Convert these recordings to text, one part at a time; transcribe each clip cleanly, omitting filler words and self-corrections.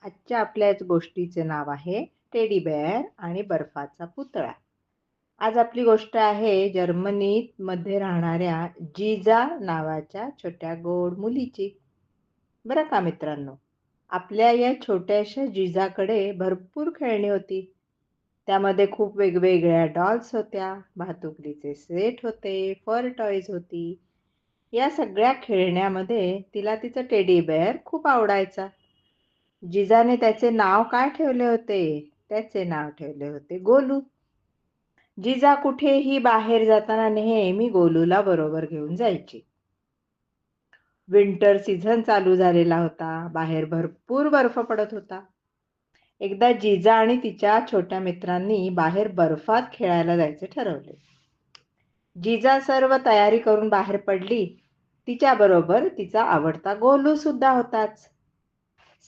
आजच्या आपल्याच गोष्टीचे नाव आहे टेडी बेअर आणि बर्फाचा पुतळा. आज आपली गोष्ट आहे जर्मनीत मध्ये राहणाऱ्या जिजा नावाच्या छोट्या गोड मुलीची. बरं का मित्रांनो, आपल्या या छोट्याशा जिजाकडे भरपूर खेळणी होती. त्यामध्ये खूप वेगवेगळ्या डॉल्स होत्या, भातुकलीचे सेट होते, फर टॉयज होती. या सगळ्या खेळण्यामध्ये तिला तिचं टेडी बेअर खूप आवडायचा. जिजाने त्याचे नाव काय ठेवले होते? त्याचे नाव ठेवले होते गोलू. जिजा कुठेही बाहेर जाताना नेहमी गोलूला बरोबर घेऊन जायची. विंटर सीझन चालू झालेला होता. बाहेर भरपूर बर्फ पडत होता. एकदा जिजा आणि तिच्या छोट्या मित्रांनी बाहेर बर्फात खेळायला जायचे ठरवले. जिजा सर्व तयारी करून बाहेर पडली. तिच्याबरोबर तिचा आवडता गोलू सुद्धा होताच.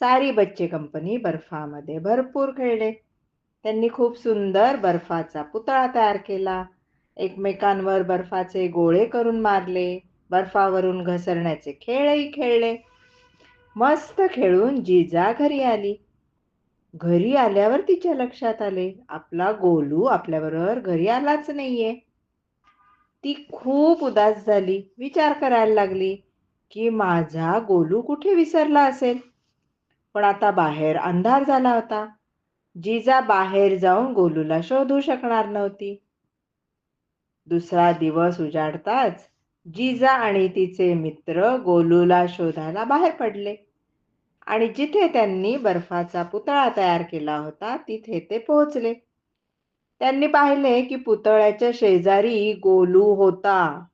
सारी बच्चे कंपनी बर्फामध्ये भरपूर खेळले. त्यांनी खूप सुंदर बर्फाचा पुतळा तयार केला. एकमेकांवर बर्फाचे गोळे करून मारले. बर्फावरून घसरण्याचे खेळही खेळले. मस्त खेळून जिजा घरी आली. घरी आल्यावर तिच्या लक्षात आले, आपला गोलू आपल्याबरोबर घरी आलाच नाहीये. ती खूप उदास झाली. विचार करायला लागली की माझा गोलू कुठे विसरला असेल. पण आता बाहेर अंधार झाला होता. जिजा बाहेर जाऊन गोलूला शोधू शकणार नव्हती. दुसरा दिवस उजाडताच जिजा आणि तिचे मित्र गोलूला शोधायला बाहेर पडले आणि जिथे त्यांनी बर्फाचा पुतळा तयार केला होता तिथे ते पोहोचले. त्यांनी पाहिले की पुतळ्याच्या शेजारी गोलू होता,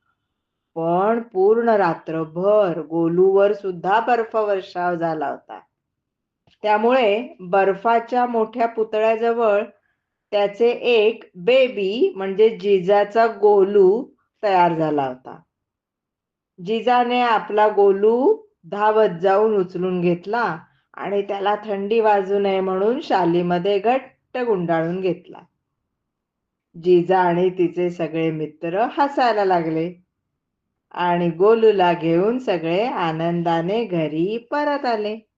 पण पूर्ण रात्रभर गोलूवर सुद्धा बर्फवर्षाव झाला होता. त्यामुळे बर्फाच्या मोठ्या पुतळ्याजवळ त्याचे एक बेबी म्हणजे जिजाचा गोलू तयार झाला होता. जिजाने आपला गोलू धावत जाऊन उचलून घेतला आणि त्याला थंडी वाजू नये म्हणून शालीमध्ये घट्ट गुंडाळून घेतला. जिजा आणि तिचे सगळे मित्र हसायला लागले आणि गोलूला घेऊन सगळे आनंदाने घरी परत आले.